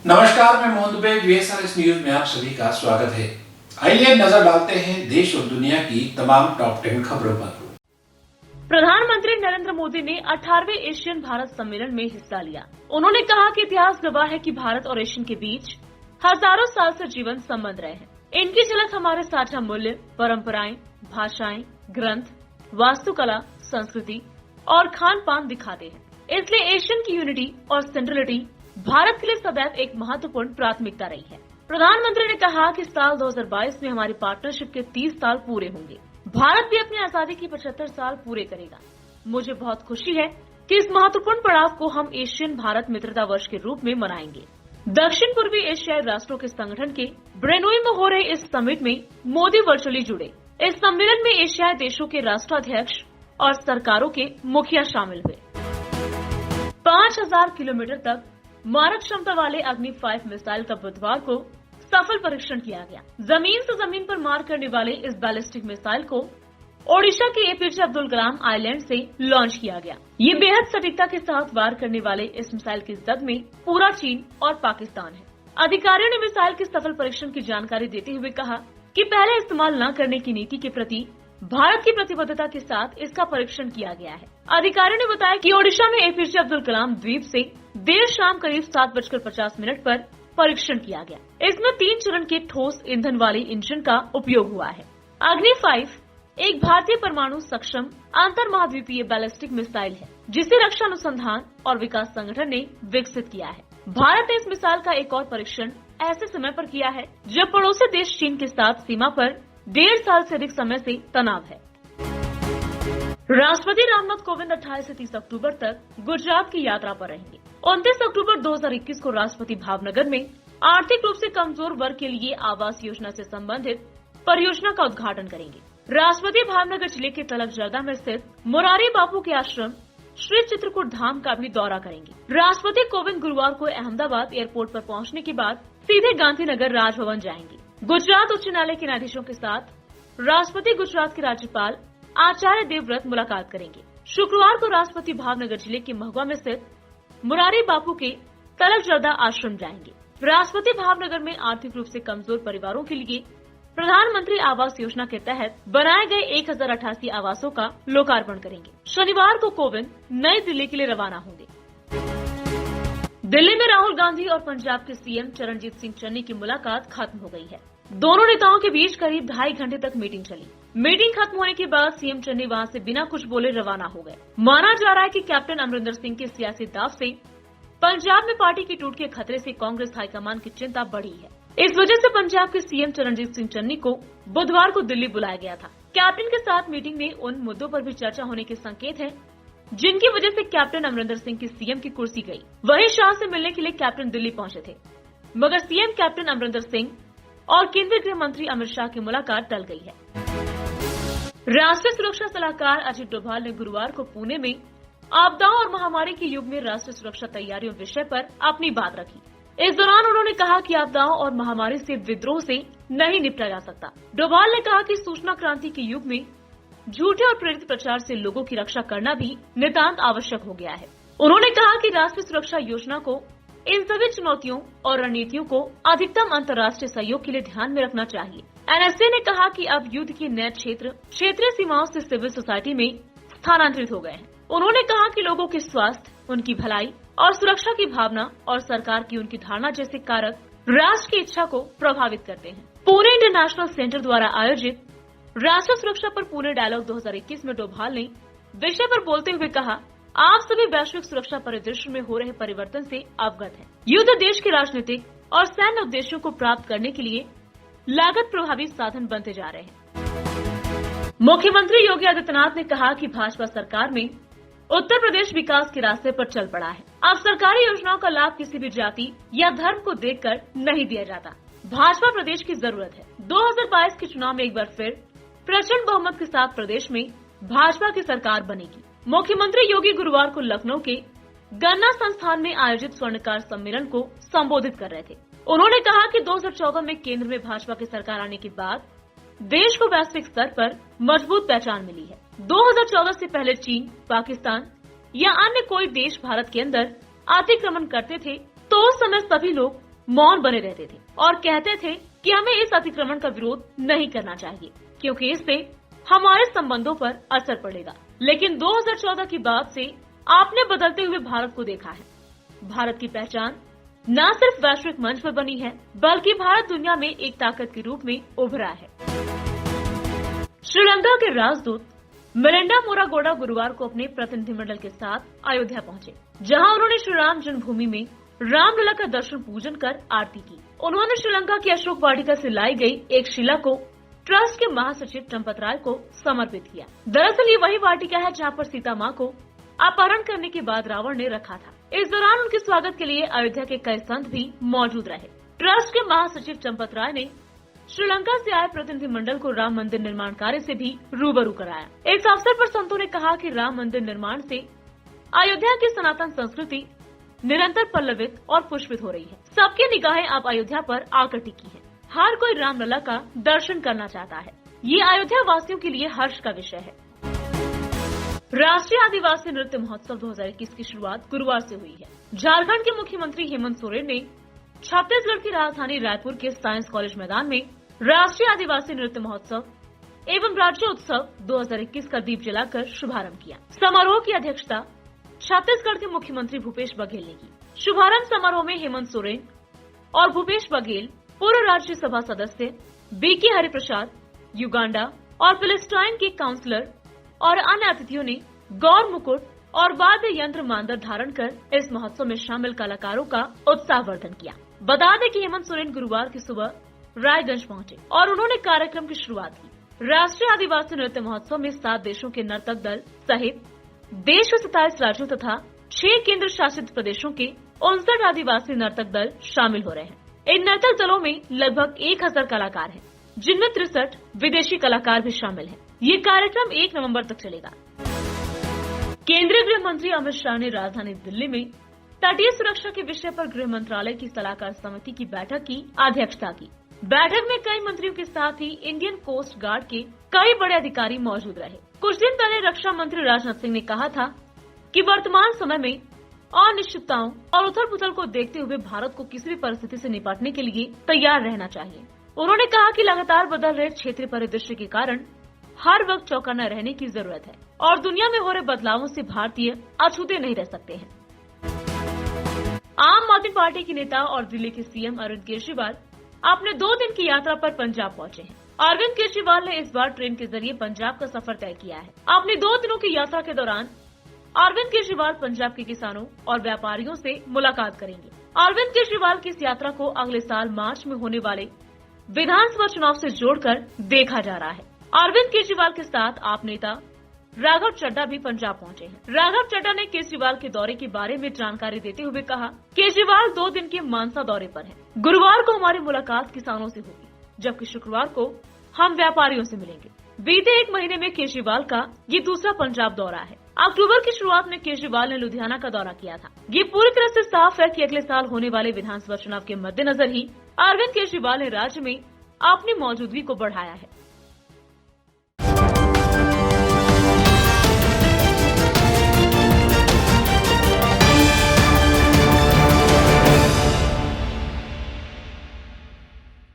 नमस्कार, मैं Mohan Dubey. VSRS news में आप सभी का स्वागत है। आइए नजर डालते हैं देश और दुनिया की तमाम टॉप 10 खबरों पर। प्रधानमंत्री नरेंद्र मोदी ने 18वें एशियन भारत सम्मेलन में हिस्सा लिया। उन्होंने कहा कि इतिहास गवाह है कि भारत और एशियन के बीच हजारों साल से जीवंत संबंध रहे हैं। इनकी झलक हमारे साझा मूल्य, परंपराएं, भाषाएं, ग्रंथ, वास्तुकला, संस्कृति और खान पान दिखाते हैं। इसलिए एशियन की यूनिटी और सेंट्रलिटी भारत के लिए सदैव एक महत्वपूर्ण प्राथमिकता रही है। प्रधानमंत्री ने कहा कि साल 2022 में हमारी पार्टनरशिप के 30 साल पूरे होंगे। भारत भी अपनी आजादी के 75 साल पूरे करेगा। मुझे बहुत खुशी है कि इस महत्वपूर्ण पड़ाव को हम एशियन भारत मित्रता वर्ष के रूप में मनाएंगे। दक्षिण पूर्वी एशियाई राष्ट्रों के संगठन के ब्रेनोई में हो रहे इस समिट में मोदी वर्चुअली जुड़े। इस सम्मेलन में एशियाई देशों के राष्ट्राध्यक्ष और सरकारों के मुखिया शामिल हुए। 5000 किलोमीटर तक मारक क्षमता वाले अग्नि 5 मिसाइल का बुधवार को सफल परीक्षण किया गया। जमीन से जमीन पर मार करने वाले इस बैलिस्टिक मिसाइल को ओडिशा के APJ अब्दुल कलाम आइलैंड से लॉन्च किया गया। ये बेहद सटीकता के साथ वार करने वाले इस मिसाइल की जद में पूरा चीन और पाकिस्तान है। अधिकारियों ने मिसाइल के सफल परीक्षण की जानकारी देते हुए कहा कि पहले इस्तेमाल न करने की नीति के प्रति भारत की प्रतिबद्धता के साथ इसका परीक्षण किया गया है। अधिकारियों ने बताया कि ओडिशा में APJ अब्दुल कलाम द्वीप से देर शाम करीब 7:50 पर परीक्षण किया गया। इसमें 3 चरण के ठोस ईंधन वाले इंजन का उपयोग हुआ है। अग्नि 5 एक भारतीय परमाणु सक्षम अंतर महाद्वीपीय बैलिस्टिक मिसाइल है, जिसे रक्षा अनुसंधान और विकास संगठन ने विकसित किया है। भारत ने इस मिसाइल का एक और परीक्षण ऐसे समय पर किया है जब पड़ोसी देश चीन के साथ सीमा पर 1.5 साल से अधिक समय से तनाव है। राष्ट्रपति रामनाथ कोविंद 28 से 30 अक्टूबर तक गुजरात की यात्रा पर रहेंगे। 29 अक्टूबर 2021 को राष्ट्रपति भावनगर में आर्थिक रूप से कमजोर वर्ग के लिए आवास योजना से संबंधित परियोजना का उद्घाटन करेंगे। राष्ट्रपति भावनगर जिले के तलक जरदा में स्थित मोरारी बापू के आश्रम श्री चित्रकूट धाम का भी दौरा करेंगे। राष्ट्रपति कोविंद गुरुवार को अहमदाबाद एयरपोर्ट पर पहुंचने के बाद सीधे गांधीनगर राजभवन जाएंगे। गुजरात उच्च न्यायालय के न्यायाधीशों के साथ राष्ट्रपति गुजरात के राज्यपाल आचार्य देवव्रत मुलाकात करेंगे। शुक्रवार को राष्ट्रपति भावनगर जिले के महुआ में स्थित मुरारी बापू के तलक जरदा आश्रम जाएंगे। राष्ट्रपति भावनगर में आर्थिक रूप से कमजोर परिवारों के लिए प्रधानमंत्री आवास योजना के तहत बनाए गए 1088 आवासों का लोकार्पण करेंगे। शनिवार को कोविंद नई दिल्ली के लिए रवाना होंगे। दिल्ली में राहुल गांधी और पंजाब के CM चरणजीत सिंह चन्नी की मुलाकात खत्म हो गई है। दोनों नेताओं के बीच करीब 2.5 घंटे तक मीटिंग चली। मीटिंग खत्म होने के बाद CM चन्नी वहां से बिना कुछ बोले रवाना हो गए। माना जा रहा है कि कैप्टन अमरिंदर सिंह के सियासी दाव से पंजाब में पार्टी की टूट के खतरे से कांग्रेस हाईकमान की चिंता बढ़ी है। इस वजह से पंजाब के CM चरणजीत सिंह चन्नी को बुधवार को दिल्ली बुलाया गया था। कैप्टन के साथ मीटिंग में उन मुद्दों पर भी चर्चा होने के संकेत हैं जिनकी वजह से कैप्टन अमरिंदर सिंह की CM की कुर्सी गई। वहीं शाह से मिलने के लिए कैप्टन दिल्ली पहुंचे थे, मगर CM कैप्टन अमरिंदर सिंह और केंद्रीय गृह मंत्री अमित शाह की मुलाकात टल गई है। राष्ट्रीय सुरक्षा सलाहकार अजित डोभाल ने गुरुवार को पुणे में आपदाओं और महामारी के युग में राष्ट्रीय सुरक्षा तैयारियों विषय पर अपनी बात रखी। इस दौरान उन्होंने कहा कि आपदाओं और महामारी से विद्रोह से नहीं निपटा जा सकता। डोभाल ने कहा कि सूचना क्रांति के युग में झूठे और प्रेरित प्रचार से लोगों की रक्षा करना भी नितांत आवश्यक हो गया है। उन्होंने कहा कि राष्ट्रीय सुरक्षा योजना को इन सभी चुनौतियों और रणनीतियों को अधिकतम अंतर्राष्ट्रीय सहयोग के लिए ध्यान में रखना चाहिए। NSA ने कहा कि अब युद्ध के नए क्षेत्र क्षेत्रीय सीमाओं से सिविल सोसाइटी में स्थानांतरित हो गए हैं। उन्होंने कहा कि लोगों के स्वास्थ्य, उनकी भलाई और सुरक्षा की भावना और सरकार की उनकी धारणा जैसे कारक राष्ट्र की इच्छा को प्रभावित करते हैं। पुणे इंटरनेशनल सेंटर द्वारा आयोजित राष्ट्रीय सुरक्षा पर पुणे डायलॉग 2021 में डोभाल ने विषय पर बोलते हुए कहा, आप सभी वैश्विक सुरक्षा परिदृश्य में हो रहे परिवर्तन से अवगत हैं। युद्ध देश के राजनीतिक और सैन्य उद्देश्यों को प्राप्त करने के लिए लागत प्रभावी साधन बनते जा रहे हैं। मुख्यमंत्री योगी आदित्यनाथ ने कहा कि भाजपा सरकार में उत्तर प्रदेश विकास के रास्ते पर चल पड़ा है। अब सरकारी योजनाओं का लाभ किसी भी जाति या धर्म को देखकर नहीं दिया जाता। भाजपा प्रदेश की जरूरत है। 2022 के चुनाव में एक बार फिर प्रचंड बहुमत के साथ प्रदेश में भाजपा की सरकार बनेगी। मुख्यमंत्री योगी गुरुवार को लखनऊ के गन्ना संस्थान में आयोजित स्वर्णकार सम्मेलन को संबोधित कर रहे थे। उन्होंने कहा कि 2014 में केंद्र में भाजपा की सरकार आने के बाद देश को वैश्विक स्तर पर मजबूत पहचान मिली है। 2014 से पहले चीन, पाकिस्तान या अन्य कोई देश भारत के अंदर अतिक्रमण करते थे तो उस समय सभी लोग मौन बने रहते थे और कहते थे कि हमें इस अतिक्रमण का विरोध नहीं करना चाहिए क्योंकि इससे हमारे संबंधों पर असर पड़ेगा। लेकिन 2014 की बाद से आपने बदलते हुए भारत को देखा है। भारत की पहचान न सिर्फ वैश्विक मंच पर बनी है, बल्कि भारत दुनिया में एक ताकत के रूप में उभरा है। श्रीलंका के राजदूत मिलिंडा मोरागोडा गुरुवार को अपने प्रतिनिधिमंडल के साथ अयोध्या पहुंचे, जहां उन्होंने श्री राम जन्मभूमि में रामलला का दर्शन पूजन कर आरती की। उन्होंने श्रीलंका की अशोक वाटिका से लाई गई एक शिला को ट्रस्ट के महासचिव चंपत राय को समर्पित किया। दरअसल ये वही वाटिका है जहां पर सीता मां को अपहरण करने के बाद रावण ने रखा था। इस दौरान उनके स्वागत के लिए अयोध्या के कई संत भी मौजूद रहे। ट्रस्ट के महासचिव चंपत राय ने श्रीलंका से आए प्रतिनिधिमंडल को राम मंदिर निर्माण कार्य से भी रूबरू कराया। इस अवसर पर संतों ने कहा कि राम मंदिर निर्माण से अयोध्या की सनातन संस्कृति निरंतर पल्लवित और पुष्पित हो रही है। सबकी निगाहें अब अयोध्या पर आकर टिकी हैं। हर कोई रामलला का दर्शन करना चाहता है। ये अयोध्या वासियों के लिए हर्ष का विषय है। राष्ट्रीय आदिवासी नृत्य महोत्सव 2021 की शुरुआत गुरुवार से हुई है। झारखंड के मुख्यमंत्री हेमंत सोरेन ने छत्तीसगढ़ की राजधानी रायपुर के साइंस कॉलेज मैदान में राष्ट्रीय आदिवासी नृत्य महोत्सव एवं राज्य उत्सव 2021 का दीप जलाकर शुभारंभ किया। समारोह की अध्यक्षता छत्तीसगढ़ के मुख्यमंत्री भूपेश बघेल ने की। शुभारंभ समारोह में हेमंत सोरेन और भूपेश बघेल, पूर्व राज्यसभा सदस्य बीके हरिप्रसाद, युगांडा और फिलिस्टाइन के काउंसलर और अन्य अतिथियों ने गौर मुकुट और वाद्य यंत्र मानदंड धारण कर इस महोत्सव में शामिल कलाकारों का उत्साहवर्धन किया। बता दें कि हेमंत सोरेन गुरुवार की सुबह रायगंज पहुंचे और उन्होंने कार्यक्रम की शुरुआत की। राष्ट्रीय आदिवासी नृत्य महोत्सव में 7 देशों के नर्तक दल सहित देश के 27 राज्यों तथा 6 केंद्र शासित प्रदेशों के 59 आदिवासी नर्तक दल शामिल हो रहे हैं। इन नर्तक दलों में लगभग 1000 कलाकार हैं, जिनमें 63 विदेशी कलाकार भी शामिल हैं। ये कार्यक्रम 1 नवंबर तक चलेगा। केंद्रीय गृह मंत्री अमित शाह ने राजधानी दिल्ली में तटीय सुरक्षा के विषय पर गृह मंत्रालय की सलाहकार समिति की बैठक की अध्यक्षता की। बैठक में कई मंत्रियों के साथ ही इंडियन कोस्ट गार्ड के कई बड़े अधिकारी मौजूद रहे। कुछ दिन पहले रक्षा मंत्री राजनाथ सिंह ने कहा था कि वर्तमान समय में अनिश्चितताओं और उथल पुथल को देखते हुए भारत को किसी भी परिस्थिति से निपटने के लिए तैयार रहना चाहिए। उन्होंने कहा कि लगातार बदल रहे क्षेत्रीय परिदृश्य के कारण हर वक्त चौकन्ना रहने की जरूरत है और दुनिया में हो रहे बदलावों से भारतीय अछूते नहीं रह सकते हैं। आम आदमी पार्टी के नेता और दिल्ली के सीएम अरविंद केजरीवाल अपने 2 दिन की यात्रा पर पंजाब पहुंचे हैं। अरविंद केजरीवाल ने इस बार ट्रेन के जरिए पंजाब का सफर तय किया है। अपनी 2 दिनों की यात्रा के दौरान अरविंद केजरीवाल पंजाब के किसानों और व्यापारियों से मुलाकात करेंगे। अरविंद केजरीवाल की इस यात्रा को अगले साल मार्च में होने वाले विधानसभा चुनाव से जोड़कर देखा जा रहा है। अरविंद केजरीवाल के साथ आप नेता राघव चड्ढा भी पंजाब पहुंचे हैं। राघव चड्ढा ने केजरीवाल के दौरे के बारे में जानकारी देते हुए कहा, केजरीवाल 2 दिन के मानसा दौरे पर हैं। गुरुवार को हमारी मुलाकात किसानों से होगी, जबकि शुक्रवार को हम व्यापारियों से मिलेंगे। बीते 1 महीने में केजरीवाल का ये दूसरा पंजाब दौरा है। अक्टूबर की शुरुआत में केजरीवाल ने लुधियाना का दौरा किया था। ये पूरी तरह से साफ है कि अगले साल होने वाले विधानसभा चुनाव के मद्देनजर ही अरविंद केजरीवाल ने राज्य में अपनी मौजूदगी को बढ़ाया है।